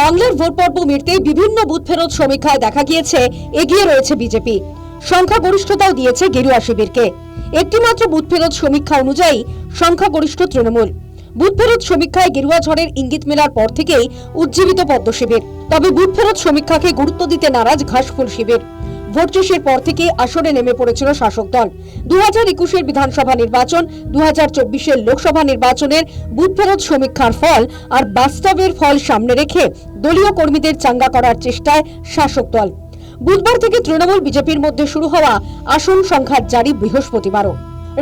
বাংলার ভোট পর্ব মিটতে বিভিন্ন বুথ ফেরত সমীক্ষায় দেখা গিয়েছে এগিয়ে রয়েছে বিজেপি। সংখ্যাগরিষ্ঠতাও দিয়েছে গেরুয়া শিবিরকে। একটি মাত্র বুথ ফেরত সমীক্ষা অনুযায়ী সংখ্যাগরিষ্ঠ তৃণমূল। বুথ ফেরত সমীক্ষায় গেরুয়া ঝড়ের ইঙ্গিত মেলার পর থেকেই উজ্জীবিত পদ্ম শিবির। তবে বুথ ফেরত সমীক্ষাকে গুরুত্ব দিতে নারাজ ঘাসফুল শিবির। ভোট শেষের পর থেকে আসরে নেমে পড়েছিল শাসক দল। 2021-এর বিধানসভা নির্বাচন, 2024-এর লোকসভা নির্বাচনের বুথ ফেরত সমীক্ষার ফল আর বাস্তবের ফল সামনে রেখে দলীয় কর্মীদের চাঙ্গা করার চেষ্টায় শাসক দল। বুধবার থেকে তৃণমূল বিজেপির মধ্যে শুরু হওয়া আসন সংখ্যার জারি বৃহস্পতিবারও।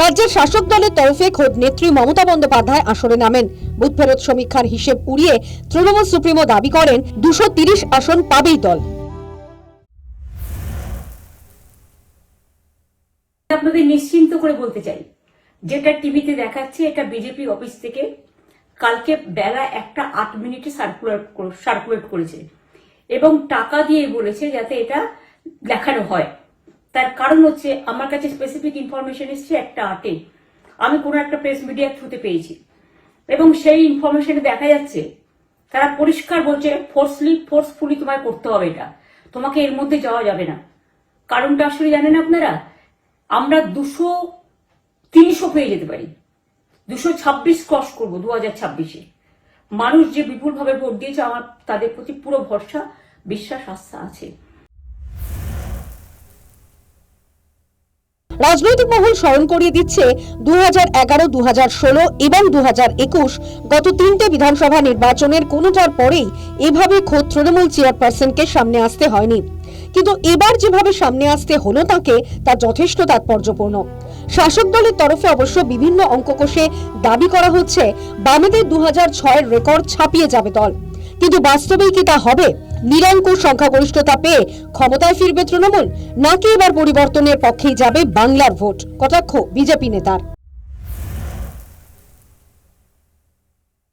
রাজ্যের শাসক দলের তরফে খোদ নেত্রী মমতা বন্দ্যোপাধ্যায় আসরে নামেন। বুথ ফেরত সমীক্ষার হিসেব উড়িয়ে তৃণমূল সুপ্রিমো দাবি করেন 230 আসন পাবেই দল। আপনাদের নিশ্চিন্ত করে বলতে চাই, যেটা টিভিতে দেখাচ্ছে এটা বিজেপি অফিস থেকে কালকে বেলা 1:08 সার্কুলেট করেছে এবং টাকা দিয়ে বলেছে যাতে এটা দেখানো হয়। তার কারণ হচ্ছে আমার কাছে স্পেসিফিক ইনফরমেশন এসছে 1:08 আমি কোনো একটা প্রেস মিডিয়ার থ্রুতে পেয়েছি এবং সেই ইনফরমেশনে দেখা যাচ্ছে তারা পরিষ্কার বলছে ফোর্সফুলি তোমায় করতে হবে, এটা তোমাকে এর মধ্যে যাওয়া যাবে না। কারণটা আসলে জানেন আপনারা, আমরা 200-300 পেয়ে যেতে পারি, 226 ক্রস করবো 2026-এ। মানুষ যে বিপুলভাবে ভোট দিয়েছে, আমার তাদের প্রতি পুরো ভরসা, বিশ্বাস, আস্থা আছে। রাজনৈতিক মহল স্মরণ করিয়ে দিচ্ছে 2011, 2016 এবং 2021 গত 3টে বিধানসভা নির্বাচনের কোনোটার পরেই এভাবে খোদ তৃণমূল চেয়ারপারসনকে সামনে আসতে হয়নি। কিন্তু এবার যেভাবে সামনে আসতে হলো তাকে, তা যথেষ্ট তাৎপর্যপূর্ণ। শাসক দলের তরফে অবশ্য বিভিন্ন অঙ্ক কষে দাবি করা হচ্ছে বামেদের 2006-এর রেকর্ড ছাপিয়ে যাবে দল। কিন্তু বাস্তবেই কি তা হবে? নিরঙ্কুশ সংখ্যাগরিষ্ঠতা পেয়ে ক্ষমতায় ফিরবে তৃণমূল, নাকি এবার পরিবর্তনের পক্ষেই যাবে বাংলার ভোট? কটাক্ষ বিজেপি নেতার।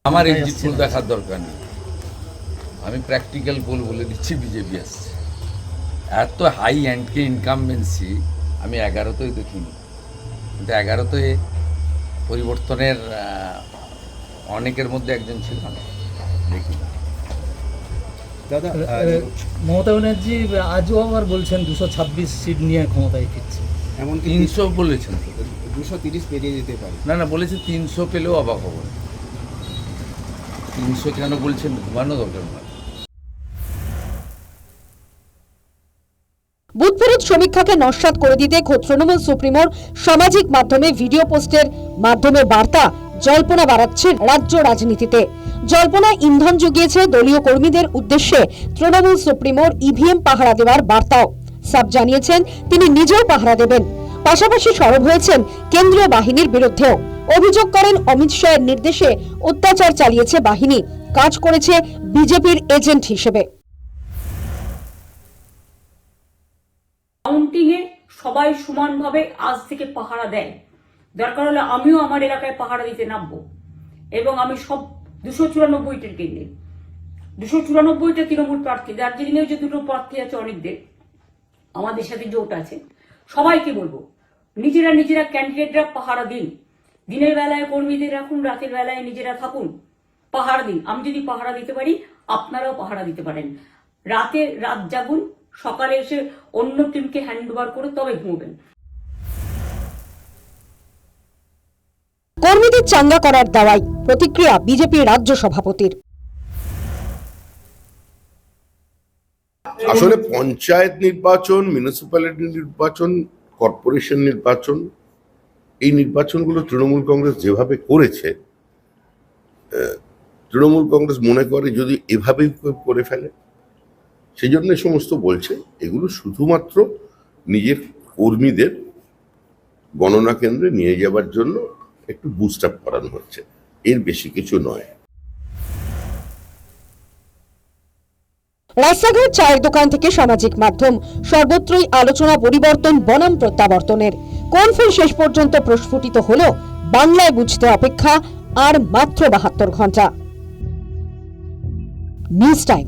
আমার এক্সিট পোল দেখার দরকার নেই, আমি প্র্যাকটিক্যাল পোল বলে দিচ্ছি বিজেপি আসছে। এত হাই অ্যান্ডকে ইনকামবেন্সি আমি 11তেই দেখিনি, কিন্তু 11তে পরিবর্তনের অনেকের মধ্যে একজন ছিলাম, দেখি। দাদা, মমতা ব্যানার্জি আজও আবার বলছেন 226 সিট নিয়ে ক্ষমতায় ফিরছে, এমন 300 বলেছেন, 230 পেরিয়ে যেতে পারে। না বলেছে 300 পেলেও অবাক হব না। 300 কেন বলছেন, ঘুমানো দরকার না। বুথ ফেরত সমীক্ষাকে নস্যাৎ করে দিতে খোদ তৃণমূল সুপ্রিমোর সামাজিক মাধ্যমে ভিডিও পোস্টের মাধ্যমে বার্তা জল্পনা বাড়াচ্ছে রাজ্য রাজনীতিতে। জল্পনা ইন্ধন জুগিয়েছে দলীয় কর্মীদের উদ্দেশ্যে তৃণমূল সুপ্রিমোর ইভিএম পাহারা দেওয়ার বার্তাও। সাব জানিয়েছেন তিনি নিজেও পাহারা দেবেন, পাশাপাশি সরব হয়েছেন কেন্দ্রীয় বাহিনীর বিরুদ্ধেও। অভিযোগ করেন অমিত শাহের নির্দেশে অত্যাচার চালিয়েছে বাহিনী, কাজ করেছে বিজেপির এজেন্ট হিসেবে। কাউন্টিংয়ে সবাই সমানভাবে আজ থেকে পাহারা দেয়, দরকার হলে আমিও আমার এলাকায় পাহারা দিতে নামবো। এবং আমি সব 294টা কেন্দ্রে, 294টা তৃণমূল প্রার্থী, দার্জিলিংয়েও যে 2টো প্রার্থী আছে অনেকদের, আমাদের সাথে জোট আছে, সবাইকে বলবো নিজেরা ক্যান্ডিডেটরা পাহারা দিন। দিনের বেলায় কর্মীদের রাখুন, রাতের বেলায় নিজেরা থাকুন, পাহারা দিন। আমি যদি পাহারা দিতে পারি, আপনারাও পাহারা দিতে পারেন। রাত জাগুন, সকালে এসে অন্য টিমকে হ্যান্ড ওভার করে তবে ঘুমবেন। কর্মীদের চাঙ্গা করার দাওয়াই প্রতিক্রিয়া বিজেপির রাজ্য সভাপতির। আসলে পঞ্চায়েত নির্বাচন, মিউনিসিপ্যালিটি নির্বাচন, কর্পোরেশন নির্বাচন, এই নির্বাচনগুলো তৃণমূল কংগ্রেস যেভাবে করেছে, তৃণমূল কংগ্রেস মনে করে যদি এভাবেই করে ফেলে, সেই জন্য সমস্ত বলছে এগুলো শুধুমাত্র নিজের কর্মীদের গণনা কেন্দ্রে নিয়ে যাবার জন্য একটু বুস্ট আপ করানো হচ্ছে, এর বেশি কিছু নয়। রাস্তাঘাট, চায়ের দোকান থেকে সামাজিক মাধ্যম, সর্বত্রই আলোচনা পরিবর্তন বনাম প্রত্যাবর্তনের। কোন ফুল শেষ পর্যন্ত প্রস্ফুটিত হলো, বাংলায় বুঝতে অপেক্ষা আর মাত্র 72 ঘন্টা। News time.